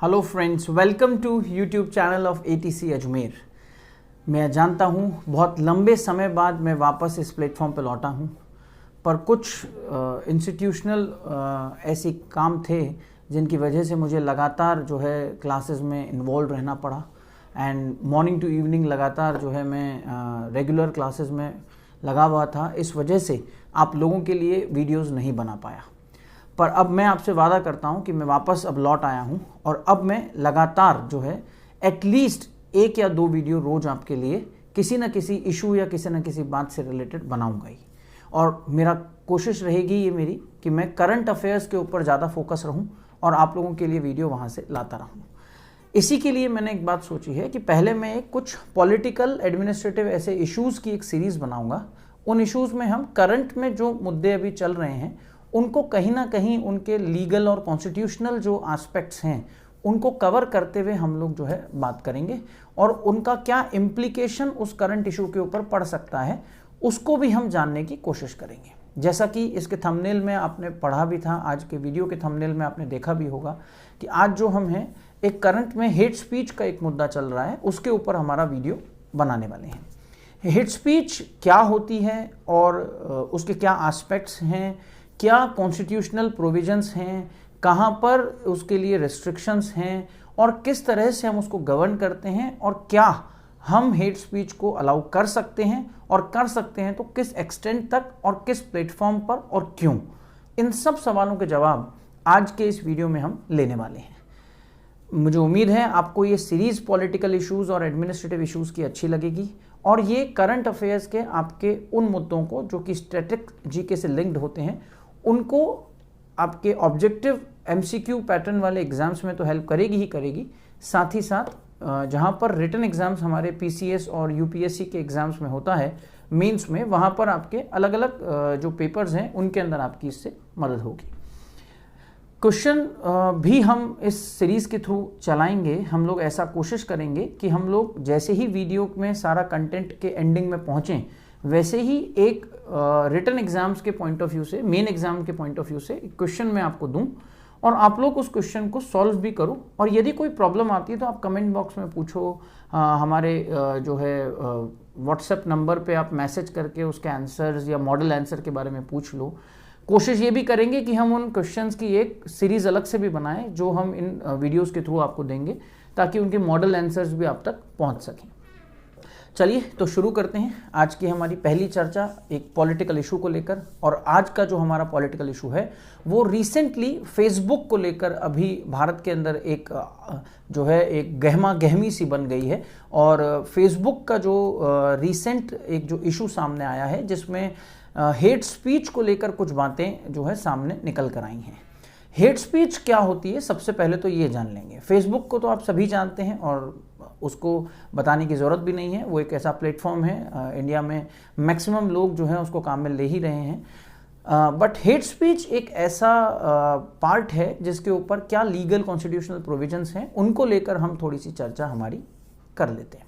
Hello friends, welcome to YouTube channel of ATC Ajmer. मैं जानता हूँ बहुत लंबे समय बाद मैं वापस इस प्लेटफॉर्म पर लौटा हूँ, पर कुछ इंस्टीट्यूशनल ऐसे काम थे जिनकी वजह से मुझे लगातार जो है क्लासेस में इन्वॉल्व रहना पड़ा एंड मॉर्निंग टू इवनिंग लगातार जो है मैं रेगुलर क्लासेस में लगा हुआ था। इस वजह से आप लोगों के लिए वीडियोस नहीं बना पाया, पर अब मैं आपसे वादा करता हूं कि मैं वापस अब लौट आया हूं और अब मैं लगातार जो है एटलीस्ट 1 या 2 वीडियो रोज आपके लिए किसी न किसी इशू या किसी न किसी बात से रिलेटेड बनाऊंगा ही। और मेरा कोशिश रहेगी ये मेरी कि मैं करंट अफेयर्स के ऊपर ज़्यादा फोकस रहूं और आप लोगों के लिए वीडियो वहाँ से लाता रहूँ। इसी के लिए मैंने एक बात सोची है कि पहले मैं कुछ पॉलिटिकल एडमिनिस्ट्रेटिव ऐसे इश्यूज़ की एक सीरीज़ बनाऊंगा। उन इश्यूज़ में हम करंट में जो मुद्दे अभी चल रहे हैं उनको कहीं ना कहीं उनके लीगल और कॉन्स्टिट्यूशनल जो एस्पेक्ट्स हैं उनको कवर करते हुए हम लोग जो है बात करेंगे और उनका क्या इम्प्लीकेशन उस करंट इशू के ऊपर पड़ सकता है उसको भी हम जानने की कोशिश करेंगे। जैसा कि इसके थंबनेल में आपने पढ़ा भी था, आज के वीडियो के थंबनेल में आपने देखा भी होगा कि आज जो हम हैं एक करंट में हेट स्पीच का एक मुद्दा चल रहा है, उसके ऊपर हमारा वीडियो बनाने वाले हैं। हेट स्पीच क्या होती है और उसके क्या एस्पेक्ट्स हैं, क्या कॉन्स्टिट्यूशनल प्रोविजंस हैं, कहाँ पर उसके लिए रेस्ट्रिक्शंस हैं और किस तरह से हम उसको गवर्न करते हैं और क्या हम हेट स्पीच को अलाउ कर सकते हैं और कर सकते हैं तो किस एक्सटेंट तक और किस प्लेटफॉर्म पर और क्यों। इन सब सवालों के जवाब आज के इस वीडियो में हम लेने वाले हैं। मुझे उम्मीद है आपको ये सीरीज़ पॉलिटिकल इश्यूज़ और एडमिनिस्ट्रेटिव इश्यूज़ की अच्छी लगेगी और ये करंट अफेयर्स के आपके उन मुद्दों को जो कि स्टैटिक जीके से लिंक्ड होते हैं उनको आपके ऑब्जेक्टिव MCQ पैटर्न वाले एग्जाम्स में तो हेल्प करेगी ही करेगी, साथ ही साथ जहाँ पर रिटन एग्जाम्स हमारे PCS और UPSC के एग्जाम्स में होता है मेंस में, वहाँ पर आपके अलग अलग जो पेपर्स हैं उनके अंदर आपकी इससे मदद होगी। क्वेश्चन भी हम इस सीरीज़ के थ्रू चलाएंगे। हम लोग ऐसा कोशिश करेंगे कि हम लोग जैसे ही वीडियो में सारा कंटेंट के एंडिंग में पहुँचें वैसे ही एक रिटन एग्जाम्स के पॉइंट ऑफ व्यू से, मेन एग्जाम के पॉइंट ऑफ व्यू से क्वेश्चन मैं आपको दूं और आप लोग उस क्वेश्चन को सॉल्व भी करो। और यदि कोई प्रॉब्लम आती है तो आप कमेंट बॉक्स में पूछो, हमारे जो है व्हाट्सएप नंबर पे आप मैसेज करके उसके आंसर्स या मॉडल आंसर के बारे में पूछ लो। कोशिश ये भी करेंगे कि हम उन क्वेश्चंस की एक सीरीज़ अलग से भी बनाएं जो हम इन वीडियोस के थ्रू आपको देंगे ताकि उनके मॉडल आंसर्स भी आप तक पहुँच सकें। चलिए तो शुरू करते हैं आज की हमारी पहली चर्चा एक पॉलिटिकल इशू को लेकर। और आज का जो हमारा पॉलिटिकल इशू है वो रिसेंटली फेसबुक को लेकर अभी भारत के अंदर एक जो है एक गहमा गहमी सी बन गई है। और फेसबुक का जो रिसेंट एक जो इशू सामने आया है जिसमें हेट स्पीच को लेकर कुछ बातें जो है सामने निकल कर आई हैं। हेट स्पीच क्या होती है सबसे पहले तो ये जान लेंगे। फेसबुक को तो आप सभी जानते हैं और उसको बताने की ज़रूरत भी नहीं है, वो एक ऐसा प्लेटफॉर्म है इंडिया में मैक्सिमम लोग जो हैं उसको काम में ले ही रहे हैं। बट हेट स्पीच एक ऐसा पार्ट है जिसके ऊपर क्या लीगल कॉन्स्टिट्यूशनल प्रोविजंस हैं उनको लेकर हम थोड़ी सी चर्चा हमारी कर लेते हैं।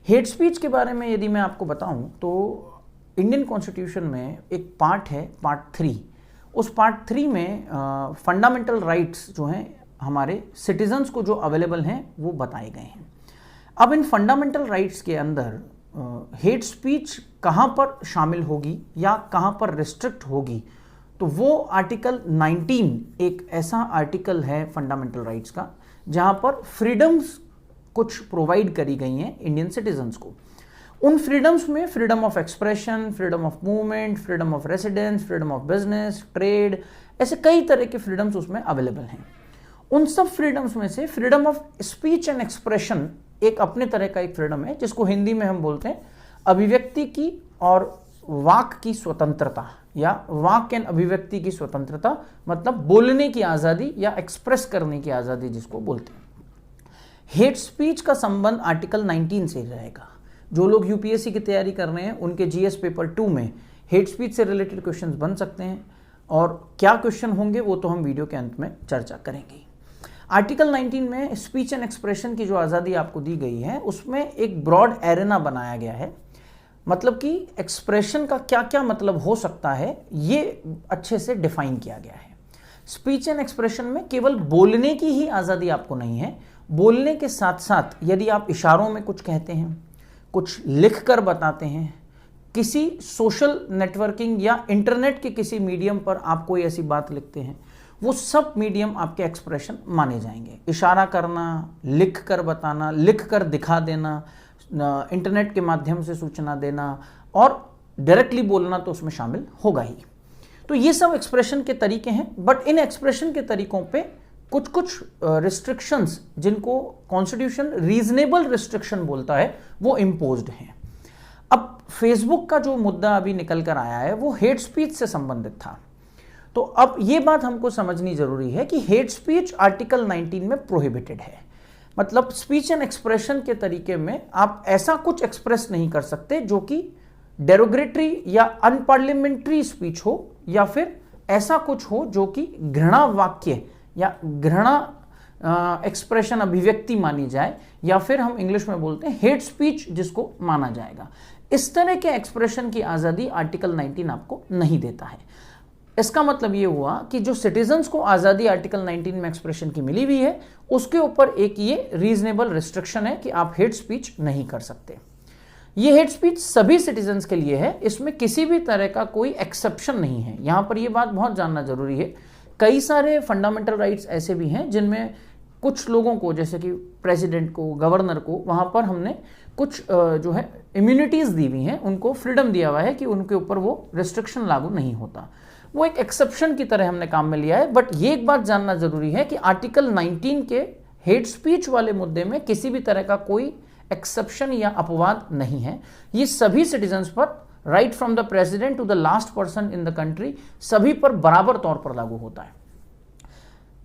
हेट स्पीच के बारे में यदि मैं आपको बताऊं तो इंडियन कॉन्स्टिट्यूशन में एक पार्ट है, पार्ट 3। उस पार्ट 3 में फंडामेंटल राइट्स जो हैं हमारे सिटीजन्स को जो अवेलेबल हैं वो बताए गए हैं। अब इन फंडामेंटल राइट्स के अंदर हेट स्पीच कहाँ पर शामिल होगी या कहाँ पर रिस्ट्रिक्ट होगी, तो वो आर्टिकल 19 एक ऐसा आर्टिकल है फंडामेंटल राइट्स का जहाँ पर फ्रीडम्स कुछ प्रोवाइड करी गई हैं इंडियन सिटीजन्स को। उन फ्रीडम्स में freedom of expression, freedom of movement, freedom of residence, freedom of business, trade, ऐसे कई तरह के फ्रीडम्स उसमें अवेलेबल हैं। उन सब फ्रीडम्स में से freedom of speech and expression एक अपने तरह का एक फ्रीडम है जिसको हिंदी में हम बोलते हैं अभिव्यक्ति की और वाक की स्वतंत्रता या वाक एंड अभिव्यक्ति की स्वतंत्रता, मतलब बोलने की आज़ादी या एक्सप्रेस करने की आज़ादी जिसको बोलते हैं। हेट स्पीच का संबंध आर्टिकल 19 से रहेगा। जो लोग UPSC की तैयारी कर रहे हैं उनके GS पेपर 2 में हेट स्पीच से रिलेटेड क्वेश्चंस बन सकते हैं और क्या क्वेश्चन होंगे वो तो हम वीडियो के अंत में चर्चा करेंगे। आर्टिकल 19 में स्पीच एंड एक्सप्रेशन की जो आज़ादी आपको दी गई है उसमें एक ब्रॉड एरेना बनाया गया है, मतलब कि एक्सप्रेशन का क्या क्या मतलब हो सकता है ये अच्छे से डिफाइन किया गया है। स्पीच एंड एक्सप्रेशन में केवल बोलने की ही आज़ादी आपको नहीं है, बोलने के साथ साथ यदि आप इशारों में कुछ कहते हैं, कुछ लिख कर बताते हैं, किसी सोशल नेटवर्किंग या इंटरनेट के किसी मीडियम पर आप कोई ऐसी बात लिखते हैं, वो सब मीडियम आपके एक्सप्रेशन माने जाएंगे। इशारा करना, लिख कर बताना, लिख कर दिखा देना, इंटरनेट के माध्यम से सूचना देना और डायरेक्टली बोलना तो उसमें शामिल होगा ही। तो ये सब एक्सप्रेशन के तरीके हैं, बट इन एक्सप्रेशन के तरीकों पे कुछ कुछ रिस्ट्रिक्शंस, जिनको कॉन्स्टिट्यूशन रीजनेबल रिस्ट्रिक्शन बोलता है, वो इम्पोज्ड हैं। अब फेसबुक का जो मुद्दा अभी निकल कर आया है वो हेट स्पीच से संबंधित था। तो अब ये बात हमको समझनी जरूरी है कि हेट स्पीच आर्टिकल 19 में प्रोहिबिटेड है। मतलब स्पीच एंड एक्सप्रेशन के तरीके में आप ऐसा कुछ एक्सप्रेस नहीं कर सकते जो कि डेरोगेटरी या अनपार्लियामेंट्री स्पीच हो, या फिर ऐसा कुछ हो जो कि घृणा वाक्य या घृणा एक्सप्रेशन, अभिव्यक्ति मानी जाए, या फिर हम इंग्लिश में बोलते हैं हेट स्पीच जिसको माना जाएगा। इस तरह के एक्सप्रेशन की आज़ादी आर्टिकल 19 आपको नहीं देता है। इसका मतलब ये हुआ कि जो सिटीजन्स को आज़ादी आर्टिकल 19 में एक्सप्रेशन की मिली हुई है, उसके ऊपर एक ये रीजनेबल रिस्ट्रिक्शन है कि आप हेट स्पीच नहीं कर सकते। ये हेट स्पीच सभी सिटीजन्स के लिए है, इसमें किसी भी तरह का कोई एक्सेप्शन नहीं है। यहां पर ये बात बहुत जानना जरूरी है। कई सारे फंडामेंटल राइट्स ऐसे भी हैं जिनमें कुछ लोगों को, जैसे कि प्रेसिडेंट को, गवर्नर को, वहां पर हमने कुछ जो है इम्यूनिटीज दी हुई हैं, उनको फ्रीडम दिया हुआ है कि उनके ऊपर वो रिस्ट्रिक्शन लागू नहीं होता। वो एक एक्सेप्शन की तरह हमने काम में लिया है। बट ये एक बात जानना जरूरी है कि आर्टिकल 19 के हेट स्पीच वाले मुद्दे में किसी भी तरह का कोई एक्सेप्शन या अपवाद नहीं है। ये सभी सिटीजन्स पर, right from the president to the last person in the country, सभी पर बराबर तौर पर लागू होता है।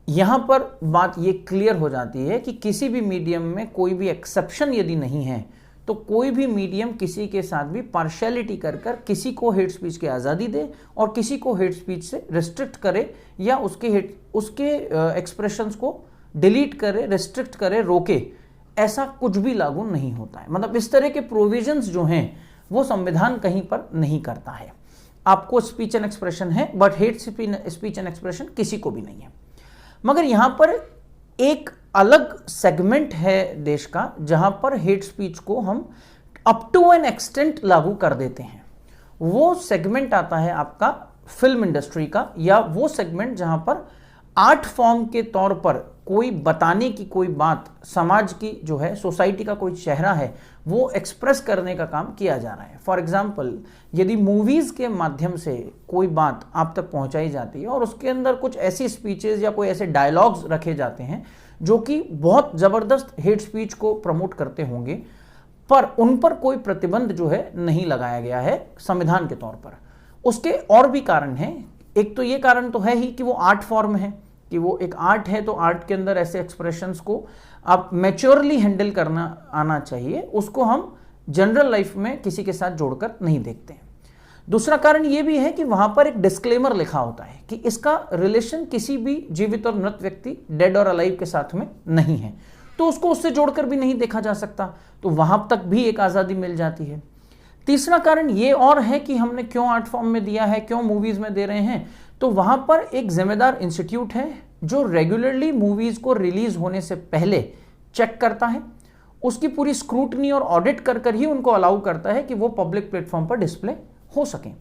यहां पर बात ये क्लियर हो जाती है कि किसी भी मीडियम में कोई भी एक्सेप्शन यदि नहीं है, तो कोई भी मीडियम किसी के साथ भी पार्शियलिटी कर किसी को हेट स्पीच की आज़ादी दे और किसी को हेट स्पीच से रिस्ट्रिक्ट करे, या उसके एक्सप्रेशंस को डिलीट करे, रिस्ट्रिक्ट करे, रोके, ऐसा कुछ भी लागू नहीं होता है। मतलब इस तरह के प्रोविजंस जो हैं वो संविधान कहीं पर नहीं करता है। आपको स्पीच एंड एक्सप्रेशन है, but hate speech and expression किसी को भी नहीं है। मगर यहां पर एक अलग सेगमेंट है देश का जहां पर हेट स्पीच को हम अप टू एन एक्सटेंट लागू कर देते हैं। वो सेगमेंट आता है आपका फिल्म इंडस्ट्री का, या वो सेगमेंट जहां पर आर्ट फॉर्म के तौर पर कोई बताने की कोई बात, समाज की जो है, सोसाइटी का कोई चेहरा है, वो एक्सप्रेस करने का काम किया जा रहा है। फॉर एग्जाम्पल, यदि मूवीज के माध्यम से कोई बात आप तक पहुंचाई जाती है और उसके अंदर कुछ ऐसी स्पीचेस या कोई ऐसे डायलॉग्स रखे जाते हैं जो कि बहुत जबरदस्त हेट स्पीच को प्रमोट करते होंगे, पर उन पर कोई प्रतिबंध जो है नहीं लगाया गया है संविधान के तौर पर। उसके और भी कारण हैं। एक तो ये कारण तो है ही कि वो आर्ट फॉर्म है, कि वो एक आर्ट है, तो आर्ट के अंदर ऐसे एक्सप्रेशंस को आप मैच्योरली हैंडल करना आना चाहिए। उसको हम जनरल लाइफ में किसी के साथ जोड़कर नहीं देखते हैं। दूसरा कारण ये भी है कि वहां पर एक डिस्क्लेमर लिखा होता है कि इसका रिलेशन किसी भी जीवित और मृत व्यक्ति, डेड और अलाइव के साथ में नहीं है, तो उसको उससे जोड़कर भी नहीं देखा जा सकता, तो वहां तक भी एक आज़ादी मिल जाती है। तीसरा कारण ये और है कि हमने क्यों आर्ट फॉर्म में दिया है, क्यों मूवीज में दे रहे हैं, तो वहां पर एक जिम्मेदार इंस्टीट्यूट है जो रेगुलरली मूवीज को रिलीज होने से पहले चेक करता है, उसकी पूरी स्क्रूटनी और ऑडिट कर ही उनको अलाउ करता है कि वो पब्लिक प्लेटफॉर्म पर डिस्प्ले हो सकें।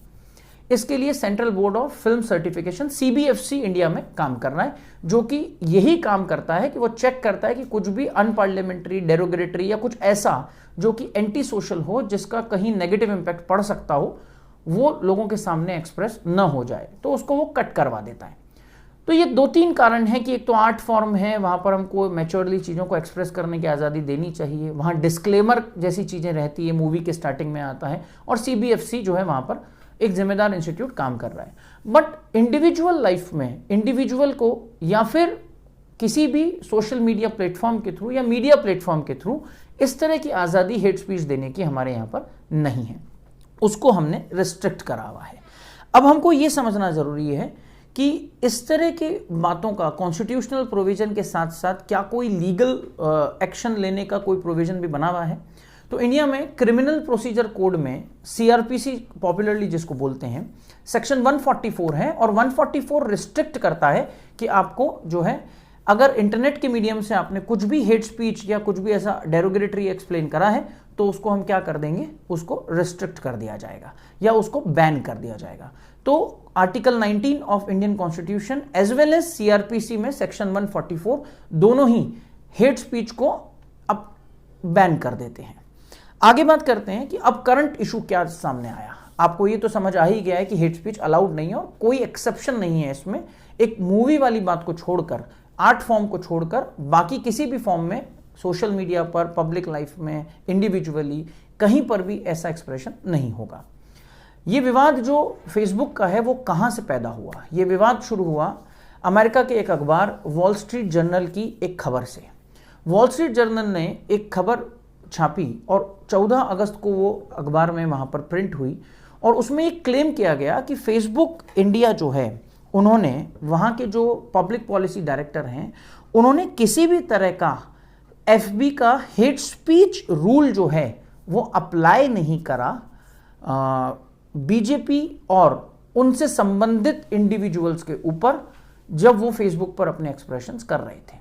इसके लिए central board of film certification CBFC India में काम कर रहा है, जो कि यही काम करता है कि वो चेक करता है कि कुछ भी अनपार्लियामेंट्री, डेरोगेटरी या कुछ ऐसा जो कि एंटी सोशल हो, जिसका कहीं नेगेटिव इंपैक्ट पड़ सकता हो, वो लोगों के सामने एक्सप्रेस न हो जाए, तो उसको वो कट करवा देता है। तो ये 2-3 कारण हैं कि एक तो आर्ट फॉर्म है, वहां पर हमको मैच्योरली चीज़ों को एक्सप्रेस करने की आज़ादी देनी चाहिए, वहां डिस्क्लेमर जैसी चीज़ें रहती है, मूवी के स्टार्टिंग में आता है, और CBFC जो है वहां पर एक जिम्मेदार इंस्टीट्यूट काम कर रहा है। बट इंडिविजुअल लाइफ में इंडिविजुअल को या फिर किसी भी सोशल मीडिया प्लेटफॉर्म के थ्रू या मीडिया प्लेटफॉर्म के थ्रू इस तरह की आज़ादी हेट स्पीच देने की हमारे यहाँ पर नहीं है, उसको हमने रिस्ट्रिक्ट करा हुआ है। अब हमको ये समझना जरूरी है कि इस तरह की बातों का कॉन्स्टिट्यूशनल प्रोविजन के साथ साथ क्या कोई लीगल एक्शन लेने का कोई प्रोविजन भी बना हुआ है। तो इंडिया में क्रिमिनल प्रोसीजर कोड में सीआरपीसी पॉपुलरली जिसको बोलते हैं, सेक्शन 144 है और 144 रिस्ट्रिक्ट करता है कि आपको जो है अगर इंटरनेट के मीडियम से आपने कुछ भी हेट स्पीच या कुछ भी ऐसा डेरोगेटरी एक्सप्लेन करा है तो उसको हम क्या कर देंगे, उसको रिस्ट्रिक्ट कर दिया जाएगा या उसको बैन कर दिया जाएगा। तो article 19 of Indian constitution as well as CrPC में सेक्शन 144 दोनों ही हेट स्पीच को अब बैन कर देते हैं। आगे बात करते हैं कि अब करंट इशू क्या सामने आया। आपको ये तो समझ आ ही गया है कि हेट स्पीच अलाउड नहीं है और कोई एक्सेप्शन नहीं है इसमें। एक मूवी वाली बात को छोड़कर, आर्ट फॉर्म को छोड़कर बाकी किसी भी फॉर्म में सोशल मीडिया पर, पब्लिक लाइफ में, इंडिविजुअली कहीं पर भी ऐसा एक्सप्रेशन नहीं होगा। ये विवाद जो फेसबुक का है वो कहां से पैदा हुआ? ये विवाद शुरू हुआ अमेरिका के एक अखबार वॉल स्ट्रीट जर्नल की एक खबर से। वॉल स्ट्रीट जर्नल ने एक खबर छापी और 14 अगस्त को वो अखबार में वहां पर प्रिंट हुई और उसमें एक क्लेम किया गया कि फेसबुक इंडिया जो है, उन्होंने वहां के जो पब्लिक पॉलिसी डायरेक्टर हैं, उन्होंने किसी भी तरह का एफबी का हेट स्पीच रूल जो है वो अप्लाई नहीं करा बीजेपी और उनसे संबंधित इंडिविजुअल्स के ऊपर जब वो फेसबुक पर अपने एक्सप्रेशंस कर रहे थे।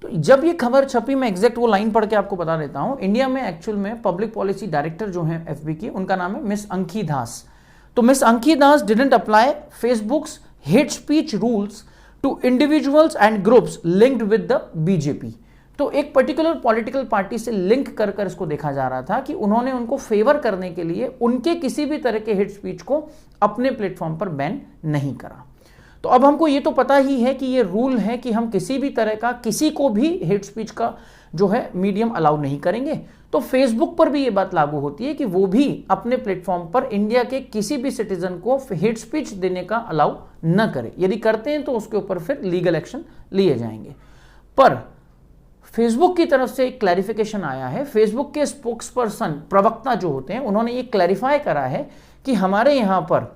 तो जब ये खबर छपी, मैं एग्जैक्ट वो लाइन पढ़ के आपको बता देता हूं। इंडिया में एक्चुअल में पब्लिक पॉलिसी डायरेक्टर जो हैं एफबी की, उनका नाम है मिस अंकी दास। तो miss Ankhi Das didn't apply Facebook's hate speech rules to individuals and groups linked with the BJP. तो एक पर्टिकुलर पॉलिटिकल पार्टी से लिंक कर कर इसको देखा जा रहा था कि उन्होंने उनको फेवर करने के लिए उनके किसी भी तरह के हेट स्पीच को अपने प्लेटफॉर्म पर बैन नहीं करा। तो अब हमको ये तो पता ही है कि ये रूल है कि हम किसी भी तरह का किसी को भी हेट स्पीच का जो है मीडियम अलाउ नहीं करेंगे। तो फेसबुक पर भी ये बात लागू होती है कि वो भी अपने प्लेटफॉर्म पर इंडिया के किसी भी सिटीजन को हेट स्पीच देने का अलाउ न करे। यदि करते हैं तो उसके ऊपर फिर लीगल एक्शन लिए जाएंगे। पर फेसबुक की तरफ से एक क्लैरिफिकेशन आया है। फेसबुक के स्पोक्स पर्सन, प्रवक्ता जो होते हैं, उन्होंने ये क्लैरिफाई करा है कि हमारे यहां पर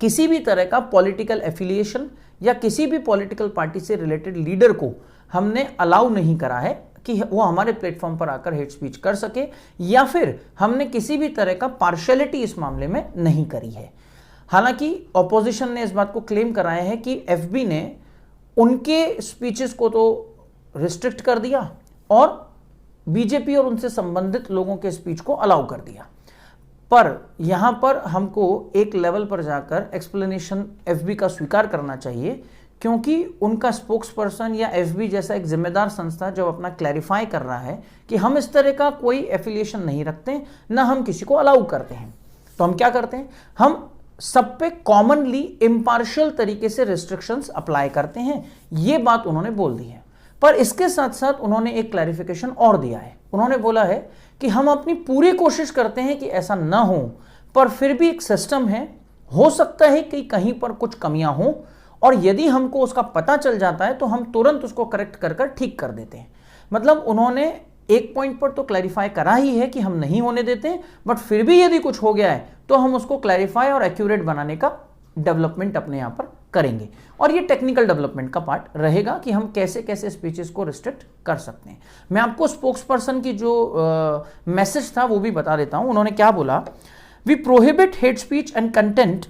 किसी भी तरह का पॉलिटिकल एफिलिएशन या किसी भी पॉलिटिकल पार्टी से रिलेटेड लीडर को हमने अलाउ नहीं करा है कि वो हमारे प्लेटफॉर्म पर आकर हेट स्पीच कर सके, या फिर हमने किसी भी तरह का पार्शियलिटी इस मामले में नहीं करी है। हालांकि ऑपोजिशन ने इस बात को क्लेम कराया है कि एफबी ने उनके स्पीचेस को तो रिस्ट्रिक्ट कर दिया और बीजेपी और उनसे संबंधित लोगों के स्पीच को अलाउ कर दिया। पर यहां पर हमको एक लेवल पर जाकर एक्सप्लेनेशन एफबी का स्वीकार करना चाहिए, क्योंकि उनका स्पोक्स पर्सन या एफबी जैसा एक जिम्मेदार संस्था जब अपना क्लैरिफाई कर रहा है कि हम इस तरह का कोई एफिलिएशन नहीं रखते, ना हम किसी को अलाउ करते हैं, तो हम क्या करते हैं, हम सब पे कॉमनली इम्पार्शियल तरीके से रिस्ट्रिक्शंस अप्लाई करते हैं। ये बात उन्होंने बोल दी है। पर इसके साथ साथ उन्होंने एक क्लैरिफिकेशन और दिया है। उन्होंने बोला है कि हम अपनी पूरी कोशिश करते हैं कि ऐसा ना हो, पर फिर भी एक सिस्टम है, हो सकता है कि कहीं पर कुछ कमियां हो और यदि हमको उसका पता चल जाता है तो हम तुरंत उसको करेक्ट कर कर ठीक कर देते हैं। मतलब उन्होंने एक पॉइंट पर तो क्लैरिफाई करा ही है कि हम नहीं होने देते, बट फिर भी यदि कुछ हो गया है तो हम उसको क्लैरिफाई और एक्यूरेट बनाने का डेवलपमेंट अपने यहां पर करेंगे। और ये टेक्निकल डेवलपमेंट का पार्ट रहेगा कि हम कैसे कैसे स्पीचेस को रिस्ट्रिक्ट कर सकते हैं। मैं आपको स्पोक्स पर्सन की जो मैसेज था वो भी बता देता हूं। उन्होंने क्या बोला, we prohibit hate speech and content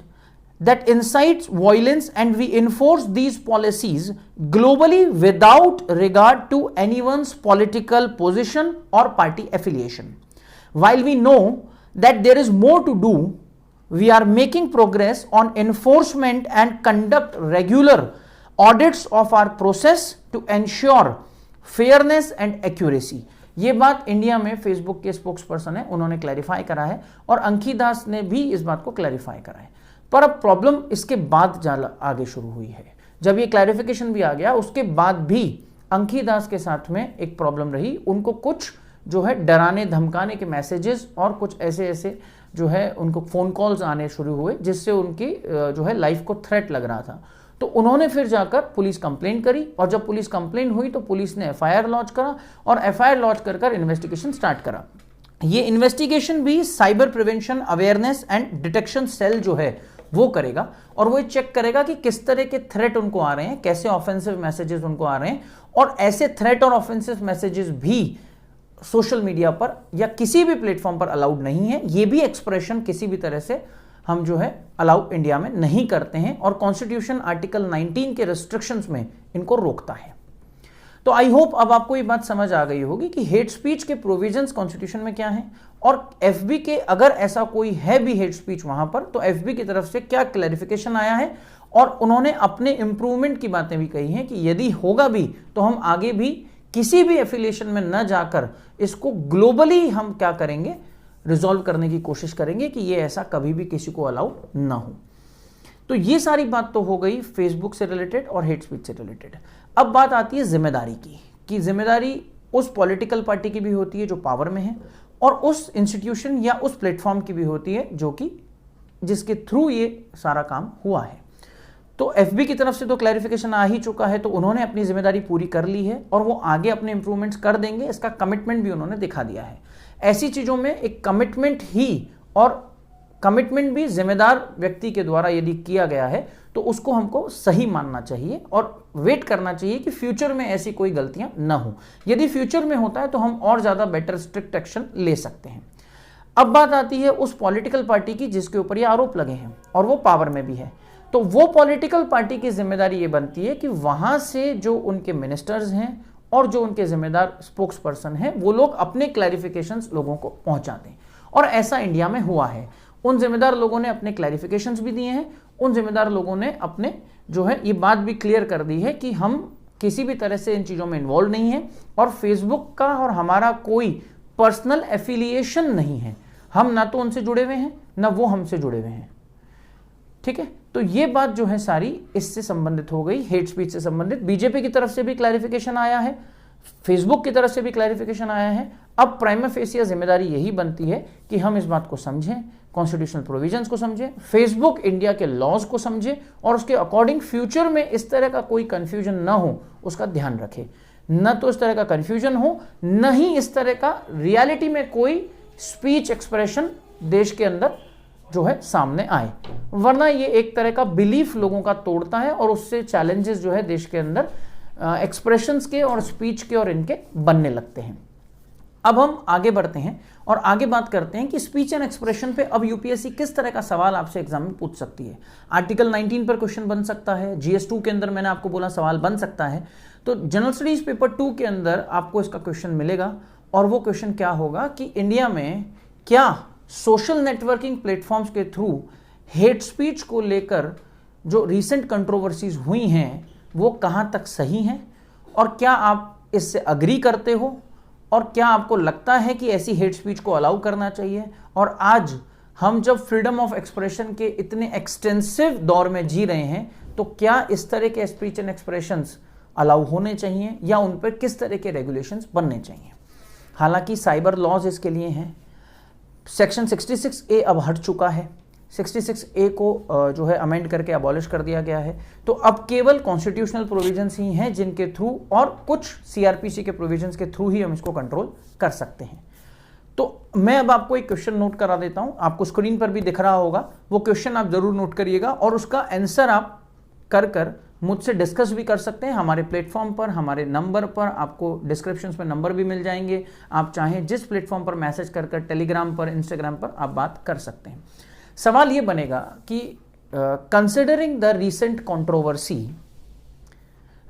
that incites violence and we enforce these policies globally without regard to anyone's political position or party affiliation. While we know that there is more to do, we are making progress on enforcement and conduct regular audits of our process to ensure fairness and accuracy. ये बात India में Facebook के spokes person है, उन्होंने clarify करा है और अंकी दास ने भी इस बात को क्लैरिफाई करा है। पर अब प्रॉब्लम इसके बाद आगे शुरू हुई है। जब ये क्लैरिफिकेशन भी आ गया, उसके बाद भी अंकी दास के साथ में एक प्रॉब्लम रही। उनको कुछ जो है डराने धमकाने के मैसेजेस और कुछ ऐसे ऐसे जो है उनको फोन कॉल्स आने शुरू हुए, जिससे उनकी जो है लाइफ को थ्रेट लग रहा था। तो उन्होंने फिर जाकर पुलिस कंप्लेंट करी और जब पुलिस कंप्लेंट हुई तो पुलिस ने एफआईआर लॉन्च करा और एफआईआर लॉन्च कर इन्वेस्टिगेशन स्टार्ट करा। ये इन्वेस्टिगेशन भी cyber prevention awareness and detection cell जो है वो करेगा और वो चेक करेगा कि किस तरह के थ्रेट उनको आ रहे हैं, कैसे ऑफेंसिव मैसेजेस उनको आ रहे हैं और ऐसे थ्रेट और ऑफेंसिव मैसेजेस भी सोशल मीडिया पर या किसी भी प्लेटफॉर्म पर अलाउड नहीं है। ये भी एक्सप्रेशन किसी भी तरह से हम जो है अलाउ इंडिया में नहीं करते हैं और कॉन्स्टिट्यूशन आर्टिकल 19 के रेस्ट्रिक्शंस में इनको रोकता है। तो आई होप अब आपको ये बात समझ आ गई होगी कि हेट स्पीच के प्रोविजंस कॉन्स्टिट्यूशन में क्या हैं और एफबी के अगर ऐसा कोई है भी हेट स्पीच वहां पर तो एफबी की तरफ से क्या क्लैरिफिकेशन आया है और उन्होंने अपने इंप्रूवमेंट की बातें भी कही हैं कि यदि होगा भी तो हम आगे भी किसी भी एफिलिएशन में न जाकर इसको ग्लोबली हम क्या करेंगे, रिजॉल्व करने की कोशिश करेंगे कि ये ऐसा कभी भी किसी को अलाउ ना हो। तो ये सारी बात तो हो गई फेसबुक से रिलेटेड और हेट स्पीच से रिलेटेड। अब बात आती है जिम्मेदारी की, कि जिम्मेदारी उस पॉलिटिकल पार्टी की भी होती है जो पावर में है और उस इंस्टीट्यूशन या उस प्लेटफॉर्म की भी होती है जो कि जिसके थ्रू ये सारा काम हुआ है। तो एफबी की तरफ से तो क्लैरिफिकेशन आ ही चुका है, तो उन्होंने अपनी जिम्मेदारी पूरी कर ली है और वो आगे अपने इंप्रूवमेंट्स कर देंगे, इसका कमिटमेंट भी उन्होंने दिखा दिया है। ऐसी चीजों में एक कमिटमेंट ही, और कमिटमेंट भी जिम्मेदार व्यक्ति के द्वारा यदि किया गया है तो उसको हमको सही मानना चाहिए और वेट करना चाहिए कि फ्यूचर में ऐसी कोई गलतियां ना हो। यदि फ्यूचर में होता है तो हम और ज्यादा बेटर स्ट्रिक्ट एक्शन ले सकते हैं। अब बात आती है उस पॉलिटिकल पार्टी की जिसके ऊपर ये आरोप लगे हैं और वो पावर में भी है। तो वो पॉलिटिकल पार्टी की जिम्मेदारी ये बनती है कि वहां से जो उनके मिनिस्टर्स हैं और जो उनके जिम्मेदार स्पोक्स पर्सन हैं वो लोग अपने क्लैरिफिकेशंस लोगों को पहुंचा दें, और ऐसा इंडिया में हुआ है। उन जिम्मेदार लोगों ने अपने क्लैरिफिकेशंस भी दिए हैं, उन जिम्मेदार लोगों ने अपने जो है ये बात भी क्लियर कर दी है कि हम किसी भी तरह से इन चीज़ों में इन्वॉल्व नहीं है और फेसबुक का और हमारा कोई पर्सनल एफिलिएशन नहीं है। हम ना तो उनसे जुड़े हुए हैं ना वो हमसे जुड़े हुए हैं। ठीक है, तो ये बात जो है सारी इससे संबंधित हो गई, हेट स्पीच से संबंधित। बीजेपी की तरफ से भी क्लैरिफिकेशन आया है, फेसबुक की तरफ से भी क्लैरिफिकेशन आया है। अब प्राइमा फेसिया जिम्मेदारी यही बनती है कि हम इस बात को समझें, कॉन्स्टिट्यूशनल प्रोविजंस को समझें, फेसबुक इंडिया के लॉज को समझें और उसके अकॉर्डिंग फ्यूचर में इस तरह का कोई कंफ्यूजन ना हो उसका ध्यान रखें। न तो इस तरह का कंफ्यूजन हो, न ही इस तरह का रियलिटी में कोई स्पीच एक्सप्रेशन देश के अंदर जो है सामने आए, वरना ये एक तरह का बिलीफ लोगों का तोड़ता है और उससे चैलेंजेस जो है देश के अंदर एक्सप्रेशंस के और स्पीच के और इनके बनने लगते हैं। अब हम आगे बढ़ते हैं और आगे बात करते हैं कि स्पीच एंड एक्सप्रेशन पे अब यूपीएससी किस तरह का सवाल आपसे एग्जाम में पूछ सकती है। आर्टिकल 19 पर क्वेश्चन बन सकता है, GS2 के अंदर मैंने आपको बोला सवाल बन सकता है। तो जनरल स्टडीज पेपर 2 के अंदर आपको इसका क्वेश्चन मिलेगा और वो क्वेश्चन क्या होगा कि इंडिया में क्या सोशल नेटवर्किंग प्लेटफॉर्म्स के थ्रू हेट स्पीच को लेकर जो रीसेंट कंट्रोवर्सीज हुई हैं वो कहां तक सही हैं और क्या आप इससे अग्री करते हो और क्या आपको लगता है कि ऐसी हेट स्पीच को अलाउ करना चाहिए। और आज हम जब फ्रीडम ऑफ एक्सप्रेशन के इतने एक्सटेंसिव दौर में जी रहे हैं तो क्या इस तरह के स्पीच एंड एक्सप्रेशंस अलाउ होने चाहिए या उन पर किस तरह के रेगुलेशंस बनने चाहिए। हालांकि साइबर लॉज इसके लिए हैं। सेक्शन 66A अब हट चुका है, 66A को जो है अमेंड करके अबॉलिश कर दिया गया है। तो अब केवल कॉन्स्टिट्यूशनल प्रोविजंस ही हैं जिनके थ्रू और कुछ सीआरपीसी के प्रोविजंस के थ्रू ही हम इसको कंट्रोल कर सकते हैं। तो मैं अब आपको एक क्वेश्चन नोट करा देता हूं, आपको स्क्रीन पर भी दिख रहा होगा, वो क्वेश्चन आप जरूर नोट करिएगा और उसका आंसर आप कर मुझसे डिस्कस भी कर सकते हैं हमारे प्लेटफॉर्म पर, हमारे नंबर पर। आपको डिस्क्रिप्शन में नंबर भी मिल जाएंगे, आप चाहें जिस प्लेटफॉर्म पर मैसेज कर टेलीग्राम पर, इंस्टाग्राम पर आप बात कर सकते हैं। सवाल ये बनेगा कि considering the recent controversy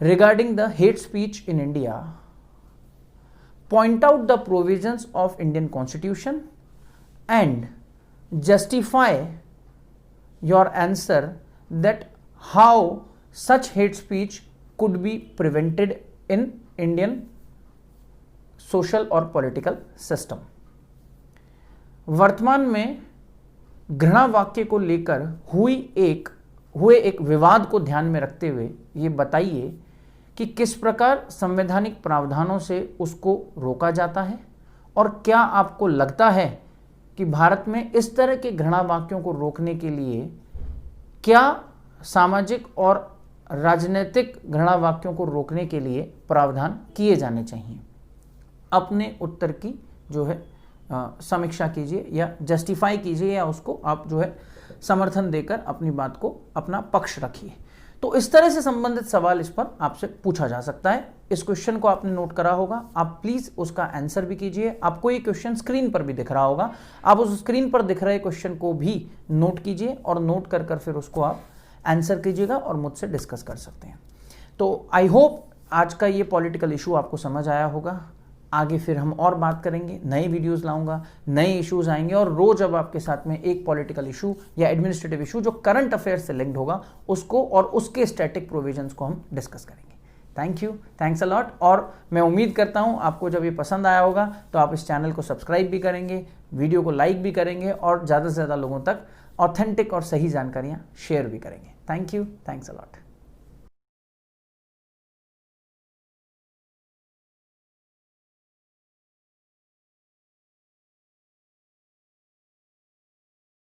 regarding the hate speech in India, point out the provisions of Indian constitution and justify your answer that how such hate speech could be prevented in Indian social और political system। वर्तमान में घृणा वाक्य को लेकर हुए एक विवाद को ध्यान में रखते हुए ये बताइए कि किस प्रकार संवैधानिक प्रावधानों से उसको रोका जाता है और क्या आपको लगता है कि भारत में इस तरह के घृणा वाक्यों को रोकने के लिए क्या सामाजिक और राजनीतिक घृणा वाक्यों को रोकने के लिए प्रावधान किए जाने चाहिए। अपने उत्तर की जो है समीक्षा कीजिए या जस्टिफाई कीजिए या उसको आप जो है समर्थन देकर अपनी बात को, अपना पक्ष रखिए। तो इस तरह से संबंधित सवाल इस पर आपसे पूछा जा सकता है इस क्वेश्चन को आपने नोट करा होगा, आप प्लीज उसका आंसर भी कीजिए। आपको ये क्वेश्चन स्क्रीन पर भी दिख रहा होगा, आप उस स्क्रीन पर दिख रहे क्वेश्चन को भी नोट कीजिए और नोट कर कर फिर उसको आप आंसर कीजिएगा और मुझसे डिस्कस कर सकते हैं। तो आई होप आज का ये पॉलिटिकल इशू आपको समझ आया होगा। आगे फिर हम और बात करेंगे, नए वीडियोस लाऊंगा, नए इश्यूज आएंगे और रोज अब आपके साथ में एक पॉलिटिकल इशू या एडमिनिस्ट्रेटिव इशू जो करंट अफेयर्स से लिंक्ड होगा उसको और उसके स्टैटिक प्रोविजंस को हम डिस्कस करेंगे। Thank you, thanks a lot. और मैं उम्मीद करता हूं आपको जब ये पसंद आया होगा तो आप इस चैनल को सब्सक्राइब भी करेंगे, वीडियो को लाइक भी करेंगे और ज़्यादा से ज़्यादा लोगों तक ऑथेंटिक और सही जानकारियाँ शेयर भी करेंगे। Thank you, thanks a lot.